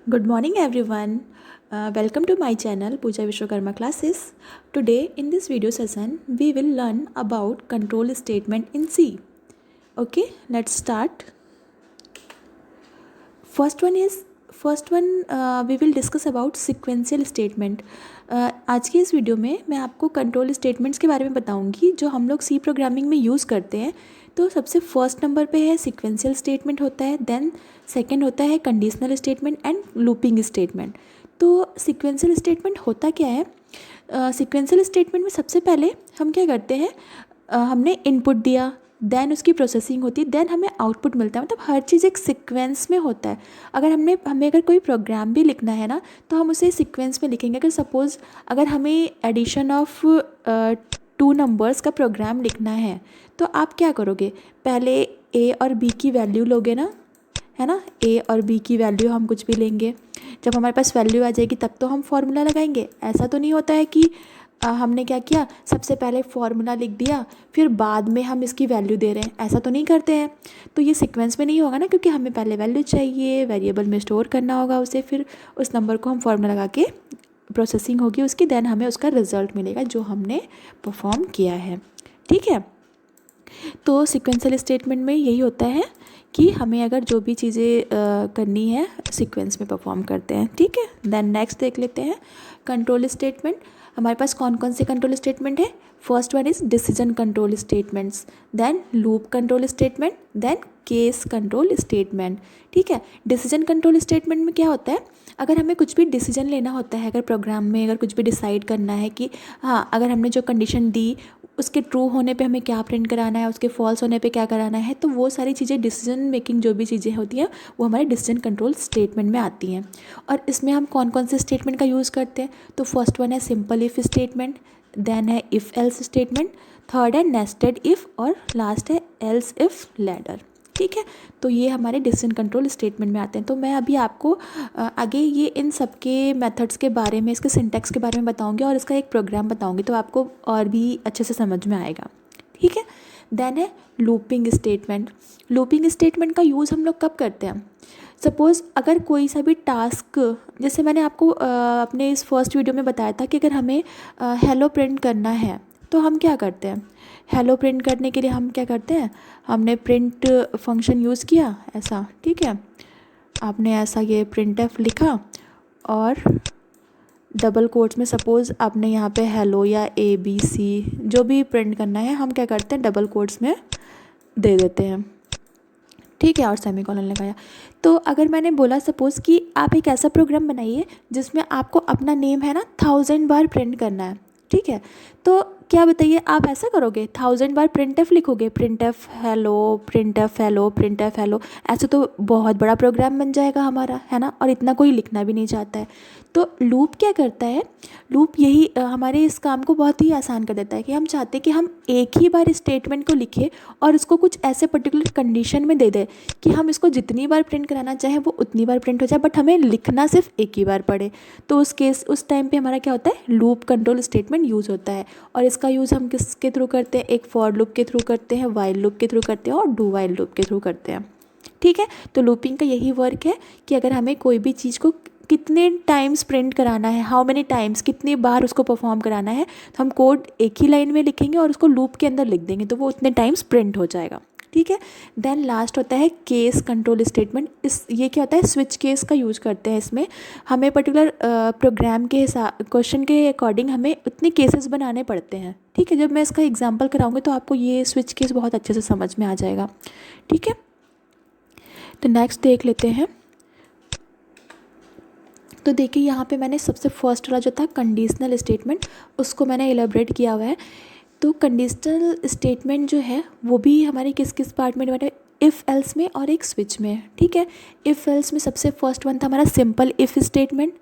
Good morning, everyone. Welcome to my channel Pooja Vishwakarma Classes. Today, in this video session, we will learn about control statement in C. Okay, let's start. First one we will discuss about sequential statement. आज की इस video में मैं आपको control statements के बारे में बताऊंगी जो हम लोग सी प्रोग्रामिंग में यूज़ करते हैं। तो सबसे फर्स्ट नंबर पे है सीक्वेंशियल स्टेटमेंट होता है, देन सेकंड होता है conditional statement and looping statement. तो सीक्वेंशियल स्टेटमेंट होता क्या है? सीक्वेंशियल स्टेटमेंट में सबसे पहले हम क्या करते हैं, हमने इनपुट दिया, देन उसकी प्रोसेसिंग होती है, देन हमें आउटपुट मिलता है। मतलब हर चीज़ एक सीक्वेंस में होता है। अगर हमें अगर कोई प्रोग्राम भी लिखना है ना, तो हम उसे सीक्वेंस में लिखेंगे। अगर सपोज़ अगर हमें एडिशन ऑफ टू नंबर्स का प्रोग्राम लिखना है, तो आप क्या करोगे? पहले ए और बी की वैल्यू लोगे ना, है ना। ए और बी की वैल्यू हम कुछ भी लेंगे, जब हमारे पास वैल्यू आ जाएगी तब तो हम फॉर्मूला लगाएंगे। ऐसा तो नहीं होता है कि हमने क्या किया, सबसे पहले फॉर्मूला लिख दिया फिर बाद में हम इसकी वैल्यू दे रहे हैं। ऐसा तो नहीं करते हैं। तो ये सीक्वेंस में नहीं होगा ना, क्योंकि हमें पहले वैल्यू चाहिए, वेरिएबल में स्टोर करना होगा उसे, फिर उस नंबर को हम फॉर्मूला लगा के प्रोसेसिंग होगी उसकी, देन हमें उसका रिजल्ट मिलेगा जो हमने परफॉर्म किया है। ठीक है। तो सीक्वेंशियल स्टेटमेंट में यही होता है कि हमें अगर जो भी चीज़ें करनी है सीक्वेंस में परफॉर्म करते हैं। ठीक है। देन नेक्स्ट देख लेते हैं कंट्रोल स्टेटमेंट। हमारे पास कौन कौन से कंट्रोल स्टेटमेंट है? First one is decision control statements, then loop control statement, then case control statement. ठीक है। डिसीजन कंट्रोल स्टेटमेंट में क्या होता है, अगर हमें कुछ भी डिसीजन लेना होता है, अगर प्रोग्राम में अगर कुछ भी डिसाइड करना है कि हाँ, अगर हमने जो कंडीशन दी उसके ट्रू होने पे हमें क्या प्रिंट कराना है, उसके फॉल्स होने पे क्या कराना है, तो वो सारी चीज़ें डिसीजन मेकिंग जो भी चीज़ें होती हैं वो हमारे डिसीजन कंट्रोल स्टेटमेंट में आती हैं। और इसमें हम कौन कौन से स्टेटमेंट का यूज़ करते हैं? तो फर्स्ट वन है सिंपल इफ़ स्टेटमेंट, देन है इफ़ एल्स स्टेटमेंट, थर्ड है नेस्टेड इफ़ और लास्ट है एल्स इफ़ लैडर। ठीक है। तो ये हमारे डिसीजन कंट्रोल स्टेटमेंट में आते हैं। तो मैं अभी आपको आगे ये इन सब के मेथड्स के बारे में, इसके सिंटैक्स के बारे में बताऊंगी और इसका एक प्रोग्राम बताऊंगी, तो आपको और भी अच्छे से समझ में आएगा। ठीक है। देन है लूपिंग स्टेटमेंट। लूपिंग स्टेटमेंट का यूज़ हम लोग कब करते हैं? सपोज़ अगर कोई सा भी टास्क, जैसे मैंने आपको अपने इस फर्स्ट वीडियो में बताया था कि अगर हमें हेलो प्रिंट करना है तो हम क्या करते हैं? हेलो प्रिंट करने के लिए हम क्या करते हैं, हमने प्रिंट फंक्शन यूज़ किया ऐसा। ठीक है। आपने ऐसा ये printf लिखा और डबल कोट्स में सपोज़ आपने यहाँ पे हेलो या ABC जो भी प्रिंट करना है हम क्या करते हैं, डबल कोट्स में दे देते हैं। ठीक है। और सेमीकोलन लगाया। तो अगर मैंने बोला सपोज़ कि आप एक ऐसा प्रोग्राम बनाइए जिसमें आपको अपना नेम है ना 1000 बार प्रिंट करना है। ठीक है। तो क्या बताइए, आप ऐसा करोगे? 1000 बार printf लिखोगे, printf hello, printf hello, printf hello, ऐसे तो बहुत बड़ा प्रोग्राम बन जाएगा हमारा, है ना। और इतना कोई लिखना भी नहीं चाहता है। तो लूप क्या करता है, लूप यही हमारे इस काम को बहुत ही आसान कर देता है कि हम चाहते हैं कि हम एक ही बार स्टेटमेंट को लिखें और उसको कुछ ऐसे पर्टिकुलर कंडीशन में दे दें कि हम इसको जितनी बार प्रिंट कराना चाहें वो उतनी बार प्रिंट हो जाए, बट हमें लिखना सिर्फ एक ही बार पड़े। तो उस टाइम पे हमारा क्या होता है, लूप कंट्रोल स्टेटमेंट यूज़ होता है। और इसका यूज़ हम किसके थ्रू करते हैं? एक फॉर लूप के थ्रू करते हैं, वाइल लूप के थ्रू करते हैं और डू वाइल लूप के थ्रू करते हैं। ठीक है। तो लूपिंग का यही वर्क है कि अगर हमें कोई भी चीज़ को कितने टाइम्स प्रिंट कराना है, हाउ मेनी टाइम्स, कितनी बार उसको परफॉर्म कराना है, तो हम कोड एक ही लाइन में लिखेंगे और उसको लूप के अंदर लिख देंगे, तो वो उतने टाइम्स प्रिंट हो जाएगा। ठीक है। देन लास्ट होता है केस कंट्रोल स्टेटमेंट। ये क्या होता है, स्विच केस का यूज़ करते हैं इसमें। हमें पर्टिकुलर प्रोग्राम के हिसाब, क्वेश्चन के अकॉर्डिंग हमें उतने केसेस बनाने पड़ते हैं। ठीक है। जब मैं इसका एग्जांपल कराऊंगी तो आपको ये स्विच केस बहुत अच्छे से समझ में आ जाएगा। ठीक है। तो नेक्स्ट देख लेते हैं। तो देखिए यहाँ पे मैंने सबसे फर्स्ट वाला जो था कंडीशनल स्टेटमेंट, उसको मैंने एलेबरेट किया हुआ है। तो कंडीशनल स्टेटमेंट जो है वो भी हमारे किस किस पार्ट में डिवाइड है, इफ़ एल्स में और एक स्विच में। ठीक है। इफ़ एल्स में सबसे फर्स्ट वन था हमारा simple if statement.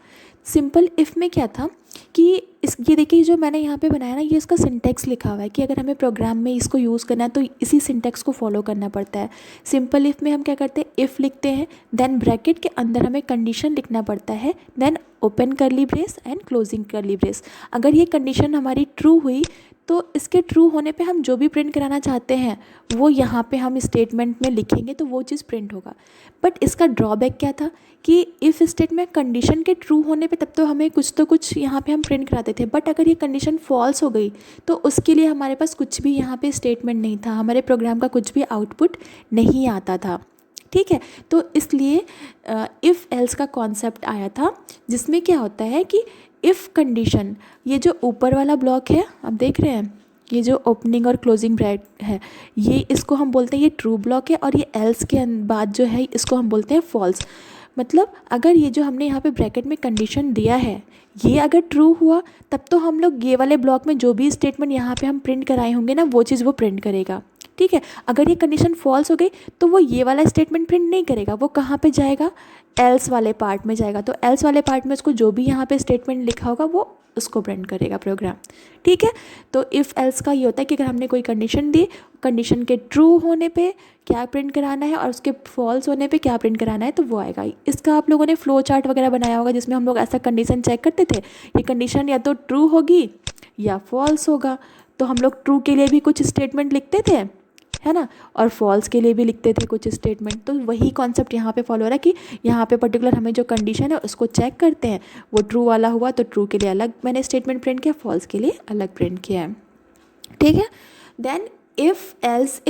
Simple if में क्या था कि ये देखिए जो मैंने यहाँ पे बनाया ना, ये इसका सिंटेक्स लिखा हुआ है कि अगर हमें प्रोग्राम में इसको यूज़ करना है तो इसी सिंटेक्स को फॉलो करना पड़ता है। सिंपल इफ़ में हम क्या करते हैं, इफ़ लिखते हैं, देन ब्रैकेट के अंदर हमें कंडीशन लिखना पड़ता है, देन ओपन करली ब्रेस एंड क्लोजिंग करली ब्रेस। अगर ये कंडीशन हमारी ट्रू हुई तो इसके ट्रू होने पे हम जो भी प्रिंट कराना चाहते हैं वो यहाँ पे हम स्टेटमेंट में लिखेंगे तो वो चीज़ प्रिंट होगा। बट इसका ड्रॉबैक क्या था कि इफ़ स्टेटमेंट कंडीशन के ट्रू होने पे तब तो हमें कुछ यहाँ पे हम प्रिंट कराते थे, बट अगर ये कंडीशन फॉल्स हो गई तो उसके लिए हमारे पास कुछ भी यहाँ पे स्टेटमेंट नहीं था, हमारे प्रोग्राम का कुछ भी आउटपुट नहीं आता था। ठीक है, तो इसलिए इफ़ एल्स का कॉन्सेप्ट आया था, जिसमें क्या होता है कि इफ़ कंडीशन, ये जो ऊपर वाला ब्लॉक है आप देख रहे हैं, ये जो ओपनिंग और क्लोजिंग ब्रैकेट है, ये इसको हम बोलते हैं ये ट्रू ब्लॉक है, और ये एल्स के बाद जो है इसको हम बोलते हैं फॉल्स। मतलब अगर ये जो हमने यहाँ पे ब्रैकेट में कंडीशन दिया है ये अगर ट्रू हुआ तब तो हम लोग ये वाले ब्लॉक में जो भी स्टेटमेंट यहाँ पे हम प्रिंट कराए होंगे ना वो चीज़ वो प्रिंट करेगा। ठीक है, अगर ये कंडीशन फॉल्स हो गई तो वो ये वाला स्टेटमेंट प्रिंट नहीं करेगा, वो कहाँ पे जाएगा, एल्स वाले पार्ट में जाएगा। तो एल्स वाले पार्ट में उसको जो भी यहाँ पे स्टेटमेंट लिखा होगा वो उसको प्रिंट करेगा प्रोग्राम। ठीक है, तो इफ़ एल्स का ये होता है कि अगर हमने कोई कंडीशन दी, कंडीशन के ट्रू होने पे क्या प्रिंट कराना है और उसके फॉल्स होने पे क्या प्रिंट कराना है तो वो आएगा। इसका आप लोगों ने फ्लो चार्ट वगैरह बनाया होगा जिसमें हम लोग ऐसा कंडीशन चेक करते थे, ये कंडीशन या तो ट्रू होगी या फॉल्स होगा, तो हम लोग ट्रू के लिए भी कुछ स्टेटमेंट लिखते थे, है ना, और फॉल्स के लिए भी लिखते थे कुछ स्टेटमेंट। तो वही कॉन्सेप्ट यहाँ पे फॉलो हो रहा है कि यहाँ पे पर्टिकुलर हमें जो कंडीशन है उसको चेक करते हैं, वो ट्रू वाला हुआ तो ट्रू के लिए अलग मैंने स्टेटमेंट प्रिंट किया, फॉल्स के लिए अलग प्रिंट किया है। ठीक है, देन इफ़ एल्स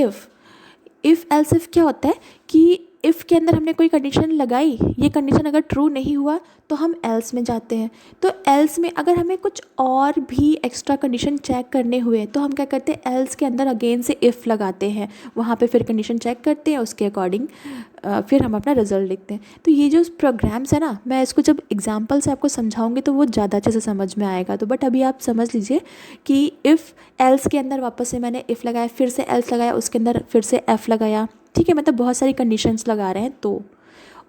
इफ़ क्या होता है कि इफ़ के अंदर हमने कोई कंडीशन लगाई, ये कंडीशन अगर ट्रू नहीं हुआ तो हम एल्स में जाते हैं। तो एल्स में अगर हमें कुछ और भी एक्स्ट्रा कंडीशन चेक करने हुए तो हम क्या करते हैं, एल्स के अंदर अगेन से इफ़ लगाते हैं, वहाँ पे फिर कंडीशन चेक करते हैं, उसके अकॉर्डिंग फिर हम अपना रिजल्ट लिखते हैं। तो ये जो प्रोग्राम्स है ना, मैं इसको जब एग्जांपल से आपको समझाऊंगी तो वो ज़्यादा अच्छे से समझ में आएगा। तो बट अभी आप समझ लीजिए कि इफ़ एल्स के अंदर वापस से मैंने इफ़ लगाया, फिर से एल्स लगाया, उसके अंदर फिर से एफ़ लगाया। ठीक है, मतलब बहुत सारी कंडीशंस लगा रहे हैं। तो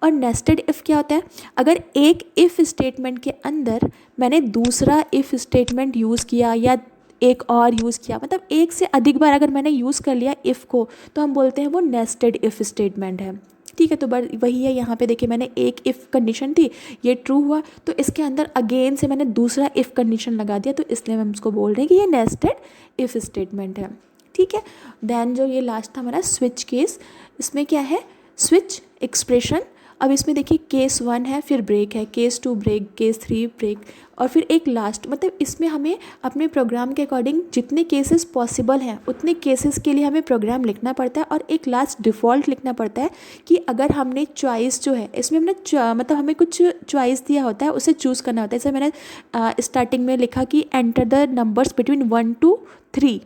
और नेस्टेड इफ़ क्या होता है, अगर एक इफ़ स्टेटमेंट के अंदर मैंने दूसरा इफ़ स्टेटमेंट यूज़ किया या एक और यूज़ किया, मतलब एक से अधिक बार अगर मैंने यूज़ कर लिया इफ़ को, तो हम बोलते हैं वो नेस्टेड इफ़ स्टेटमेंट है। ठीक है, तो वही है, यहाँ पे देखिए मैंने एक इफ़ कंडीशन थी, ये ट्रू हुआ तो इसके अंदर अगेन से मैंने दूसरा इफ़ कंडीशन लगा दिया, तो इसलिए हम उसको बोल रहे हैं कि ये नेस्टेड इफ़ स्टेटमेंट है। ठीक है, देन जो ये लास्ट था हमारा स्विच केस, इसमें क्या है, स्विच एक्सप्रेशन। अब इसमें देखिए केस 1 है, फिर ब्रेक है, केस 2 ब्रेक, केस 3 ब्रेक, और फिर एक लास्ट, मतलब इसमें हमें अपने प्रोग्राम के अकॉर्डिंग जितने केसेस पॉसिबल हैं उतने केसेस के लिए हमें प्रोग्राम लिखना पड़ता है, और एक लास्ट डिफ़ॉल्ट लिखना पड़ता है कि अगर हमने चॉइस जो है इसमें हमने मतलब हमें कुछ चॉइस दिया होता है, उसे चूज़ करना होता है। जैसे मैंने स्टार्टिंग में लिखा कि enter the numbers between 1 to 3,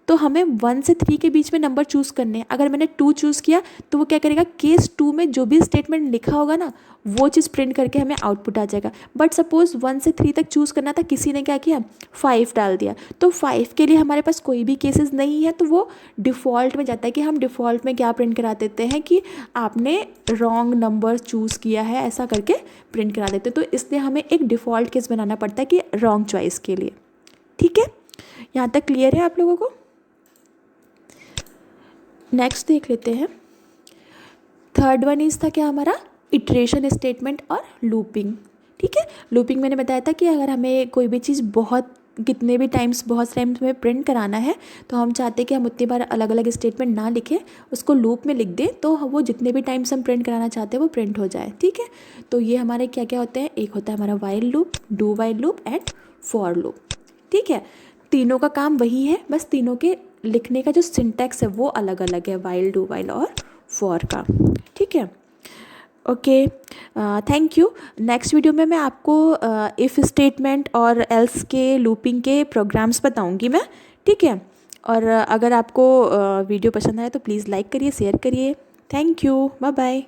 तो हमें 1 से 3 के बीच में नंबर चूज़ करने हैं। अगर मैंने 2 चूज़ किया तो वो क्या करेगा, केस 2 में जो भी स्टेटमेंट लिखा होगा ना वो चीज़ प्रिंट करके हमें आउटपुट आ जाएगा। बट सपोज़ 1 से 3 तक चूज़ करना था, किसी ने क्या किया 5 डाल दिया, तो 5 के लिए हमारे पास कोई भी केसेस नहीं है, तो वो डिफ़ॉल्ट में जाता है कि हम डिफ़ॉल्ट में क्या प्रिंट करा देते हैं कि आपने रॉन्ग नंबर चूज़ किया है, ऐसा करके प्रिंट करा देते हैं। तो इसलिए हमें एक डिफ़ॉल्ट केस बनाना पड़ता है कि रॉन्ग चॉइस के लिए। ठीक है, यहाँ तक क्लियर है आप लोगों को? नेक्स्ट देख लेते हैं, थर्ड वन इज़ था क्या हमारा, इटरेशन स्टेटमेंट और लूपिंग। ठीक है, लूपिंग मैंने बताया था कि अगर हमें कोई भी चीज़ कितने भी टाइम्स बहुत टाइम्स में प्रिंट कराना है तो हम चाहते हैं कि हम उतनी बार अलग अलग स्टेटमेंट ना लिखें, उसको लूप में लिख दें, तो वो जितने भी टाइम्स हम प्रिंट कराना चाहते हैं वो प्रिंट हो जाए। ठीक है, तो ये हमारे क्या क्या होते हैं, एक होता है हमारा while loop, do while loop and for loop. ठीक है, तीनों का काम वही है, बस तीनों के लिखने का जो सिंटैक्स है वो अलग अलग है, वाइल, डू वाइल और फॉर का। ठीक है, okay, thank you. Next video में मैं आपको इफ़ स्टेटमेंट और एल्स के लूपिंग के प्रोग्राम्स बताऊंगी मैं। ठीक है, और अगर आपको वीडियो पसंद आए तो प्लीज़ लाइक करिए, शेयर करिए। Thank you, bye bye.